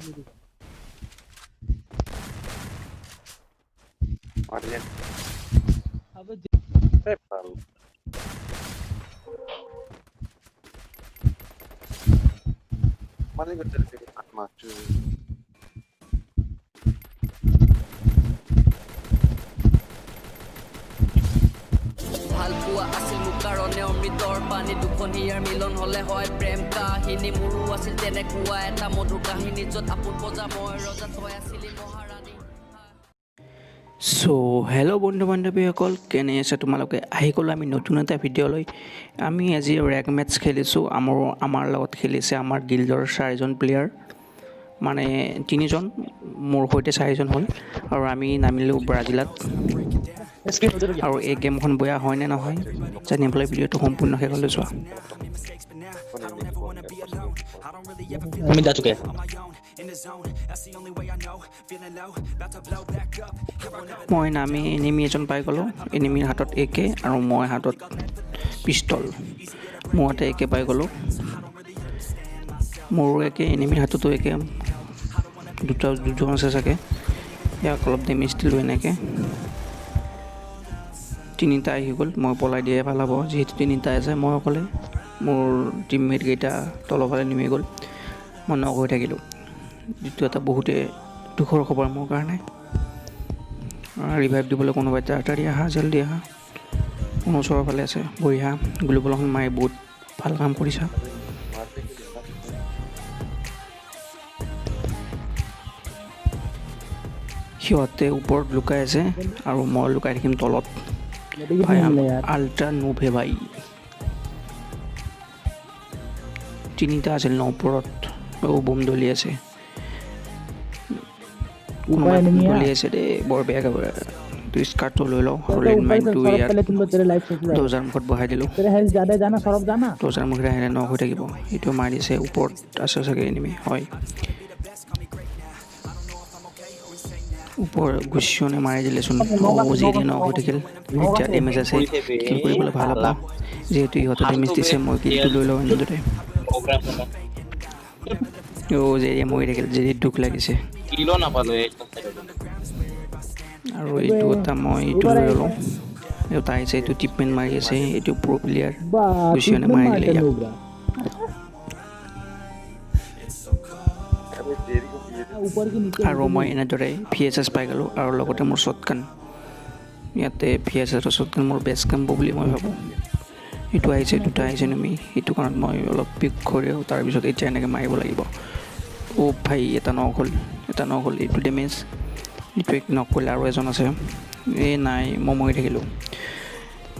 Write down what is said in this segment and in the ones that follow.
ভালপোৱা আছিল মোৰ কাৰণে অমৃতৰ পানী দুখন হিয়াৰ মিলন হলে হয় প্ৰেম কাহিনী মোৰো আছিল তেনেকুৱা এটা মধুৰ কাহিনী য'ত আপোন বজা মই ৰজা তই আছিলি মহাৰাণী সো হেল্ল' বন্ধু বান্ধৱীসকল কেনে আছে তোমালোকে আহি গ'লো আমি নতুন এটা ভিডিঅ'লৈ আমি আজি ৰেগ মেটছ খেলিছোঁ আমাৰ লগত খেলিছে আমাৰ গিল্ডৰ 4জন প্লেয়াৰ মানে 3জন মোৰ সৈতে 4জন হ'ল আৰু আমি নামিলোঁ ব্ৰাজিলত আৰু এই গেমখন বয়া হয় নে নহয় জানিবলৈ ভিডিঅ'টো সম্পূৰ্ণ শেষলৈ চোৱা আমি যা চুকে মই নামি এনিমি এজন পাই গ'লোঁ এনিমিৰ হাতত AK আৰু মই হাতত পিষ্টল মোৰ হাতে AK পাই গ'লোঁ মোৰো AK এনিমিৰ হাততো AK দুজন আছে চাগে ইয়াক অলপ ডেমেজ দিলোঁ এনেকৈ 3টা আহি গ'ল মই পলাই দিয়ে ভাল হ'ব যিহেতু 3টা আছে মই অকলে মোৰ টিমমেট কেইটা তলফালে নিমি গ'ল মই নক হৈ থাকিলোঁ যিটো এটা বহুতে দুখৰ খবৰ মোৰ কাৰণে ৰিভাইভ দিবলৈ কোনোবাই তাড়াতাড়ি আহা জলদি আহা কোনো ওচৰৰ ফালে আছে বঢ়িয়া গ্লোবলখন মাৰি বহুত ভাল কাম কৰিছা সিহঁতে ওপৰত লুকাই আছে আৰু মই লুকাই থাকিম তলত ভাই আল্ট্ৰা নুব হে ভাই 3টা আছিল ন ওপৰত বোম দলি আছে দলি আছে দেই বৰ বেয়া কাপোৰ তুই স্কাৰ্টটো লৈ লওঁ আৰু লেণ্ডমাইনটো ইয়াত দৰ্জাৰ মুখত বহাই দিলোঁ দৰ্জাৰ মুখেৰে আহিলে নক হৈ থাকিব এইটো মাৰিছে ওপৰত আছে চাগে এনিমি হয় ওপৰ গুচিনে মাৰি দিলেচোন যিদি নক হৈ থাকিল এতিয়া ডেমেজ আছে কিল কৰিবলৈ ভাল হ'ব যিহেতু ইহঁতে ডেমেজ দিছে মই কিলটো লৈ লওঁ এনেদৰে যেৰি মৰি থাকিল যেৰি দুখ লাগিছে আৰু এইটো এটা মই এইটো লৈ লওঁ এটা আহিছে এইটো ট্ৰিটমেণ্ট মাৰি আছে এইটো প্ৰ' প্লেয়াৰ গুচিনে মাৰি দিলে ইয়াক আৰু মই এনেদৰে VSS পাই গ'লোঁ আৰু লগতে মোৰ শ্বটগান ইয়াতে VSS শ্বটগান মোৰ বেষ্ট কেম্বো বুলি মই ভাবোঁ এইটো আহিছে 2টা আহিছে তুমি এইটো কাৰণত মই অলপ পিক কৰিও তাৰপিছত এতিয়া এনেকৈ মাৰিব লাগিব ভাই এটা নক হ'ল এইটো ডেমেজ এইটো এক নক কৰিলে আৰু এজন আছে নাই মই মৰি থাকিলোঁ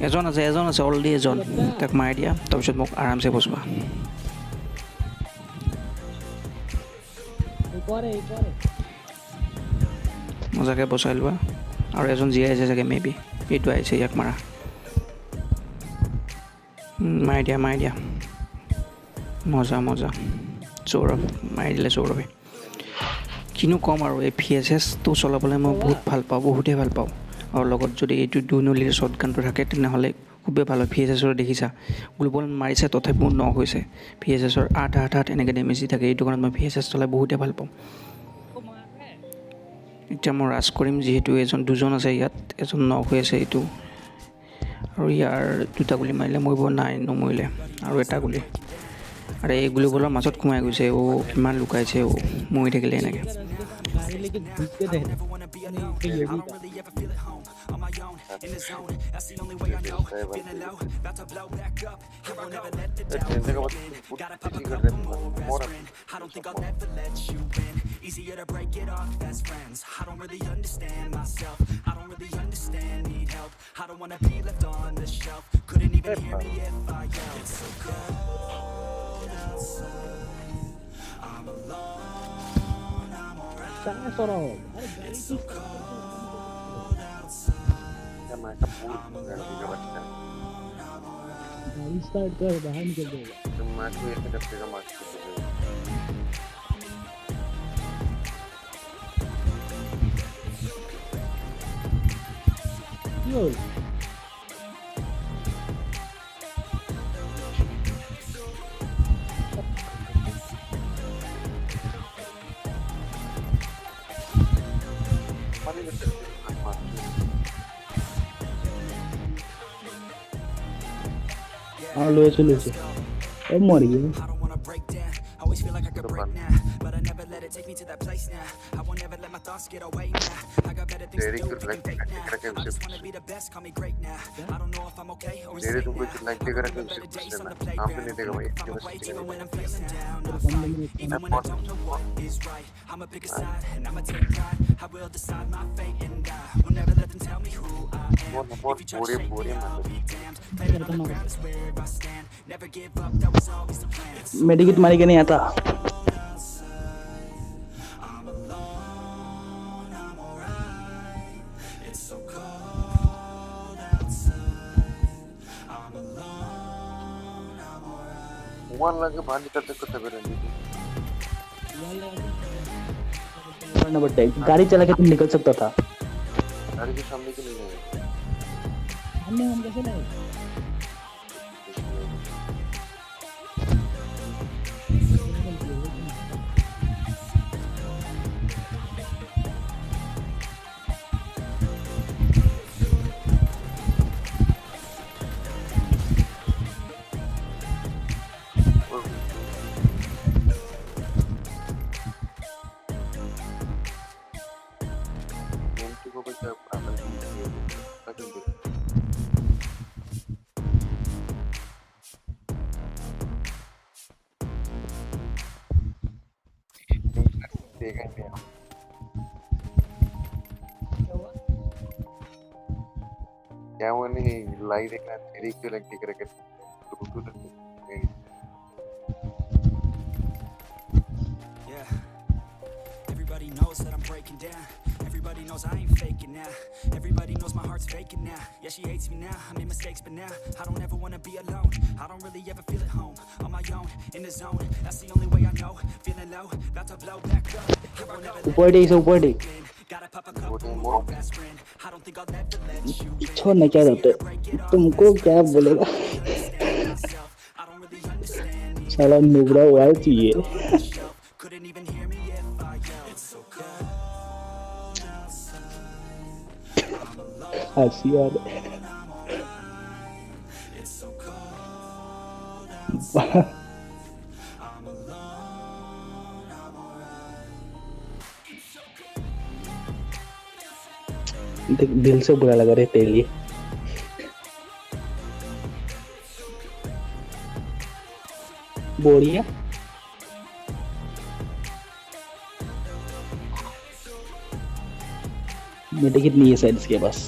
এজন আছে অলৰেডি এজন তাক মাৰি দিয়া তাৰপিছত মোক আৰামছে বচোৱা মজাকৈ বচাই লোৱা আৰু এজন জীয়াই আছে চাগে মেবি এইটো আহিছে ইয়াক মাৰি দিয়া মজা সৌৰভ মাৰি দিলে সৌৰভে কিনো ক'ম আৰু এই VSSটো চলাবলৈ মই বহুত ভাল পাওঁ বহুতেই ভাল পাওঁ আৰু লগত যদি এইটো 2 নলীৰ শ্বটগানটো থাকে তেনেহ'লে খুবেই ভাল হয় VSSৰ দেখিছা গ্লোবল মাৰিছে তথাপিও নক হৈছে VSSৰ 8 এনেকৈ ডেমেজ দি থাকে এইটো কাৰণত মই VSS চলাই বহুতেই ভাল পাওঁ এতিয়া মই ৰাছ কৰিম যিহেতু 2জন আছে ইয়াত এজন নক হৈ আছে এইটো আৰু ইয়াৰ 2টা গুলি মাৰিলে মৰিব নাই নমৰিলে আৰু এটা গুলি আৰু এই গ্লোবলৰ মাজত সোমাই গৈছে কিমান লুকাইছে মৰি থাকিলে এনেকৈ Easier to break it off best friends. I don't really understand myself. I don't really understand, need help. I don't wanna be left on the shelf. Couldn't even hear me if I yelled. It's so cold outside. I'm alone, I'm alright. It's so cold outside. I'm alone, Yo. লৈছো মৰি গ'ল I don't wanna break down. Always feel like I could break now, but I never let it take me to that place now. I won't ever let my thoughts get away now. I got better things to do, thinking fake now. I just wanna be the best, call me great now. I don't know if I'm okay or insane now. I remember better days on the playground. I make my way even when I'm feeling down. I fight, even when I don't know what is right. I'ma pick a side and I'ma take pride. I will decide my fate and I will never let them tell me who I am. If you try to shake me, I'll be damned. Playing on the ground is where I stand. Never give up, that was always the plan. মেডিকেট মাৰি কেনে এটা I'm alone, I'm alright. It's so cold outside. I'm alone, I'm alright. One lagi bhandi करते करते बेरेंगे करना पड़ता है गाड़ी चला के तुम निकल सकता था गाड़ी के सामने के नहीं है हमने हम कैसे नहीं को बच्चा अपना देखेंगे क्या वो नहीं लाइव देखना तेरी क्यों लगती करके Yeah. Everybody knows that I'm breaking down. Everybody knows I ain't faking now. Everybody knows my heart's faking now. Yeah, she hates me now. I made mistakes, but now I don't ever wanna be alone. I don't really ever feel at home. On my own, in the zone. That's the only way I know. Feeling low, about to blow back up. I won't ever let ऊपर दे इसे ऊपर दे gotta pop a couple more aspirin. I don't think I'll ever let you in. छोड़ना क्या रहता है तुमको क्या बोलेगा I don't really understand. साला नुबड़ा हुआ चाहिए Couldn't even hear me if I yelled. It's so cold outside. I'm alone. हंसी यार It's so cold outside. I'm alone. I'm alright. देख दिल से बुरा लगा रहे तेरे लिए बोरिया मेडिकेट नहीं है शायद इसके पास